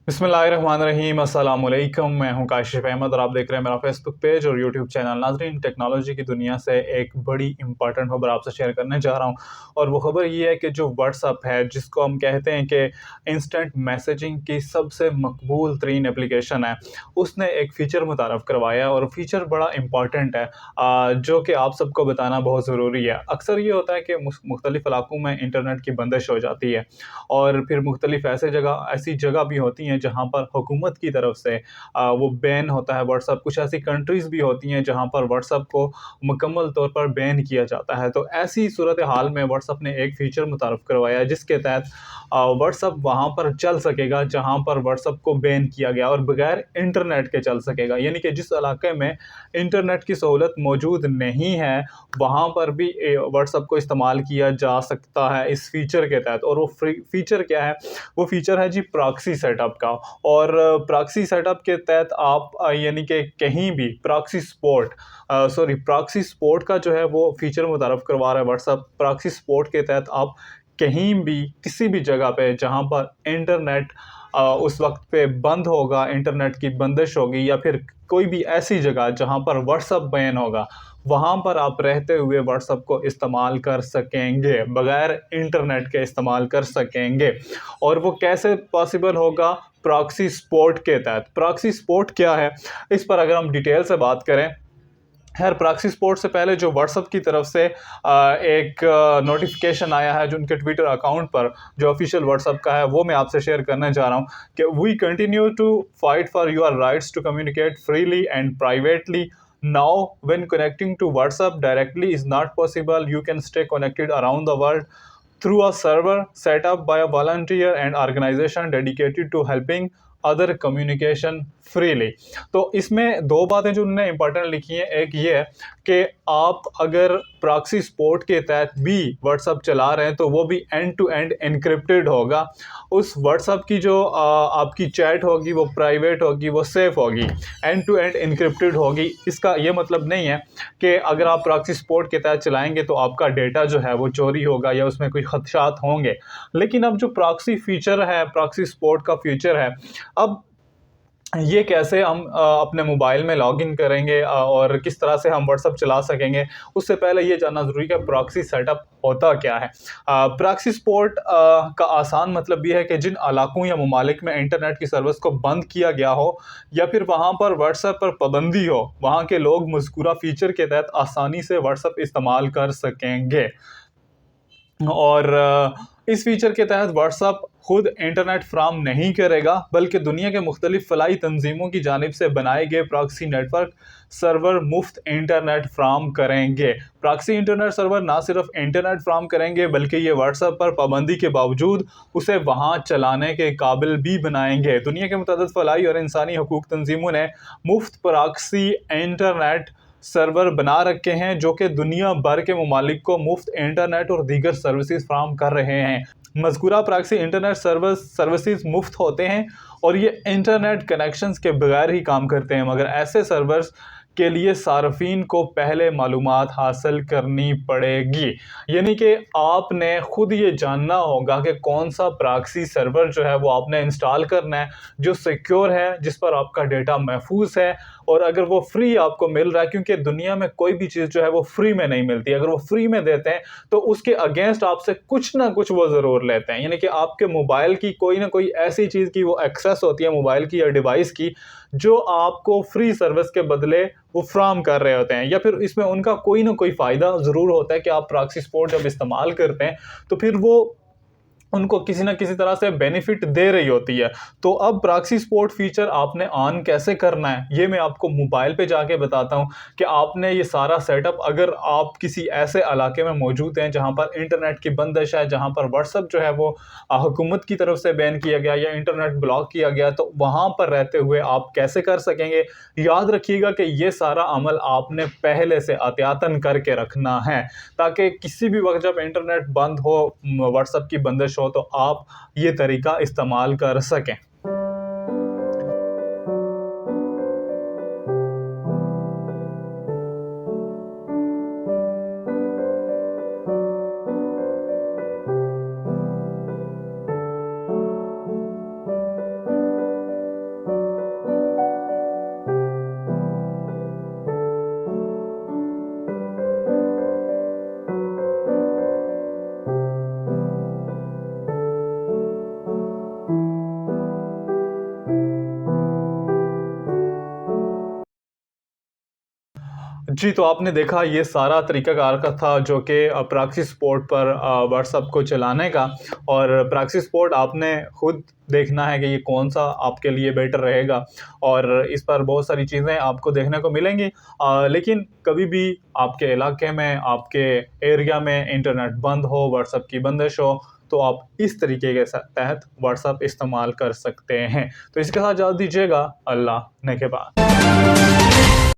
बिस्मिल्लाहिर्रहमानिर्रहीम अस्सलाम वालेकुम। मैं हूं काशिफ अहमद और आप देख रहे हैं मेरा फेसबुक पेज और यूट्यूब चैनल। नाज़रीन, टेक्नोलॉजी की दुनिया से एक बड़ी इंपॉर्टेंट खबर आपसे शेयर करने जा रहा हूं और वो खबर ये है कि जो व्हाट्सअप है, जिसको हम कहते हैं कि इंस्टेंट मैसेजिंग की सबसे मकबूल तरीन एप्लीकेशन है, उसने एक फ़ीचर मुतारफ़ करवाया और फ़ीचर बड़ा इंपॉर्टेंट है, जो कि आप सबको बताना बहुत ज़रूरी है। अक्सर ये होता है कि मुख्तलिफ़ इलाकों में इंटरनेट की बंदिश हो जाती है और फिर मुख्तलिफ़ ऐसी जगह भी होती हैं जहाँ पर हुकूमत की तरफ से वो बैन होता है व्हाट्सएप। कुछ ऐसी कंट्रीज़ भी होती हैं जहाँ पर व्हाट्सएप को मुकम्मल तौर पर बैन किया जाता है। तो ऐसी सूरत हाल में व्हाट्सएप ने एक फ़ीचर मुतारफ़ करवाया है जिसके तहत व्हाट्सएप वहाँ पर चल सकेगा जहाँ पर व्हाट्सएप को बैन किया गया और बगैर इंटरनेट के चल सकेगा। यानी कि जिस इलाके में इंटरनेट की सहूलत मौजूद नहीं है, वहाँ पर भी व्हाट्सएप को इस्तेमाल किया जा सकता है इस फ़ीचर के तहत। और वो फ़ीचर क्या है? वो फ़ीचर है जी प्रॉक्सी सेटअप का। और प्रॉक्सी सेटअप के तहत आप यानी कि कहीं भी प्रॉक्सी सपोर्ट का जो है वो फ़ीचर मुतारफ़ करवा रहा है व्हाट्सएप। प्रॉक्सी सपोर्ट के तहत आप कहीं भी, किसी भी जगह पे जहाँ पर इंटरनेट उस वक़्त पे बंद होगा, इंटरनेट की बंदिश होगी या फिर कोई भी ऐसी जगह जहाँ पर व्हाट्सएप बैन होगा, वहाँ पर आप रहते हुए व्हाट्सएप को इस्तेमाल कर सकेंगे, बगैर इंटरनेट के इस्तेमाल कर सकेंगे। और वो कैसे पॉसिबल होगा? प्रॉक्सी सपोर्ट के तहत। प्रॉक्सी सपोर्ट क्या है? इस पर अगर हम डिटेल से बात करें, खैर प्रॉक्सी सपोर्ट से पहले जो व्हाट्सएप की तरफ से एक नोटिफिकेशन आया है जो उनके ट्विटर अकाउंट पर, जो ऑफिशियल व्हाट्सएप का है, वो मैं आपसे शेयर करना चाह रहा हूँ कि we continue to fight for your rights to communicate freely and privately. Now when connecting to WhatsApp directly is not possible, you can stay connected around the world through a server set up by a volunteer and organization dedicated to helping other communication freely. तो इसमें दो बातें जो उन्होंने important लिखी हैं, एक ये है कि आप अगर प्रॉक्सी सपोर्ट के तहत भी व्हाट्सअप चला रहे हैं तो वो भी एंड टू एंड एनक्रिप्टेड होगा। उस व्हाट्सअप की जो आपकी चैट होगी वो प्राइवेट होगी, वो सेफ होगी, एंड टू एंड एनक्रिप्टेड होगी। इसका ये मतलब नहीं है कि अगर आप प्रॉक्सी सपोर्ट के तहत चलाएंगे तो आपका डेटा जो है वो चोरी होगा या उसमें कोई खदशात होंगे। लेकिन अब जो प्रॉक्सी फीचर है, प्रॉक्सी सपोर्ट का फीचर है, अब ये कैसे हम अपने मोबाइल में लॉगिन करेंगे और किस तरह से हम व्हाट्सएप चला सकेंगे? उससे पहले ये जानना ज़रूरी है कि प्रॉक्सी सेटअप होता क्या है? प्रॉक्सी सपोर्ट का आसान मतलब ये है कि जिन इलाकों या ममालिक में इंटरनेट की सर्विस को बंद किया गया हो या फिर वहाँ पर व्हाट्सएप पर पाबंदी हो, वहाँ के लोग मज़कूरा फ़ीचर के तहत आसानी से व्हाट्सएप इस्तेमाल कर सकेंगे। और इस फीचर के तहत व्हाट्सएप खुद इंटरनेट फ्राहम नहीं करेगा, बल्कि दुनिया के मुख्तलिफ फलाई तंजीमों की जानिब से बनाए गए प्रॉक्सी नेटवर्क सर्वर मुफ्त इंटरनेट फ्राहम करेंगे। प्रॉक्सी इंटरनेट सर्वर ना सिर्फ इंटरनेट फ्राहम करेंगे, बल्कि ये व्हाट्सएप पर पाबंदी के बावजूद उसे वहाँ चलाने के काबिल भी बनाएंगे। दुनिया के मुतअद्दिद फलाई और इंसानी हकूक तंजीमों ने मुफ्त प्रॉक्सी इंटरनेट सर्वर बना रखे हैं जो कि दुनिया भर के ममालिक को मुफ्त इंटरनेट और दीगर सर्विसेज फ्राहम कर रहे हैं। मज़कूरा प्रॉक्सी इंटरनेट सर्विसेज मुफ्त होते हैं और ये इंटरनेट कनेक्शंस के बगैर ही काम करते हैं, मगर ऐसे सर्वर्स के लिए सार्फिन को पहले मालूमात हासिल करनी पड़ेगी। यानी कि आपने खुद ये जानना होगा कि कौन सा प्रॉक्सी सर्वर जो है वो आपने इंस्टॉल करना है, जो सिक्योर है, जिस पर आपका डेटा महफूज है। और अगर वो फ्री आपको मिल रहा है, क्योंकि दुनिया में कोई भी चीज़ जो है वो फ्री में नहीं मिलती, अगर वो फ्री में देते हैं तो उसके अगेंस्ट आपसे कुछ ना कुछ वो ज़रूर लेते हैं। यानी कि आपके मोबाइल की कोई ना कोई ऐसी चीज़ की वो एक्सेस होती है, मोबाइल की या डिवाइस की, जो आपको फ्री सर्विस के बदले वो फ्राहम कर रहे होते हैं, या फिर इसमें उनका कोई ना कोई फ़ायदा ज़रूर होता है कि आप प्रॉक्सी सपोर्ट जब इस्तेमाल करते हैं तो फिर वो उनको किसी न किसी तरह से बेनिफिट दे रही होती है। तो अब प्रॉक्सी सपोर्ट फीचर आपने ऑन कैसे करना है, ये मैं आपको मोबाइल पे जाके बताता हूँ कि आपने ये सारा सेटअप, अगर आप किसी ऐसे इलाके में मौजूद हैं जहाँ पर इंटरनेट की बंदिश है, जहाँ पर व्हाट्सएप जो है वो हुकूमत की तरफ से बैन किया गया या इंटरनेट ब्लॉक किया गया, तो वहाँ पर रहते हुए आप कैसे कर सकेंगे? याद रखिएगा कि ये सारा अमल आपने पहले से एहतियातन करके रखना है, ताकि किसी भी वक़्त जब इंटरनेट बंद हो, व्हाट्सएप की बंदिश हो, तो आप ये तरीका इस्तेमाल कर सकें। जी, तो आपने देखा ये सारा तरीक़ाकार का था जो कि प्रॉक्सी सपोर्ट पर व्हाट्सएप को चलाने का। और प्रॉक्सी सपोर्ट आपने खुद देखना है कि ये कौन-सा आपके लिए बेटर रहेगा, और इस पर बहुत सारी चीज़ें आपको देखने को मिलेंगी। लेकिन कभी भी आपके इलाके में, आपके एरिया में इंटरनेट बंद हो, व्हाट्सएप की बंदिश हो, तो आप इस तरीके के तहत व्हाट्सएप इस्तेमाल कर सकते हैं। तो इसके साथ इजाज़त दीजिएगा। अल्लाह ने के बाद।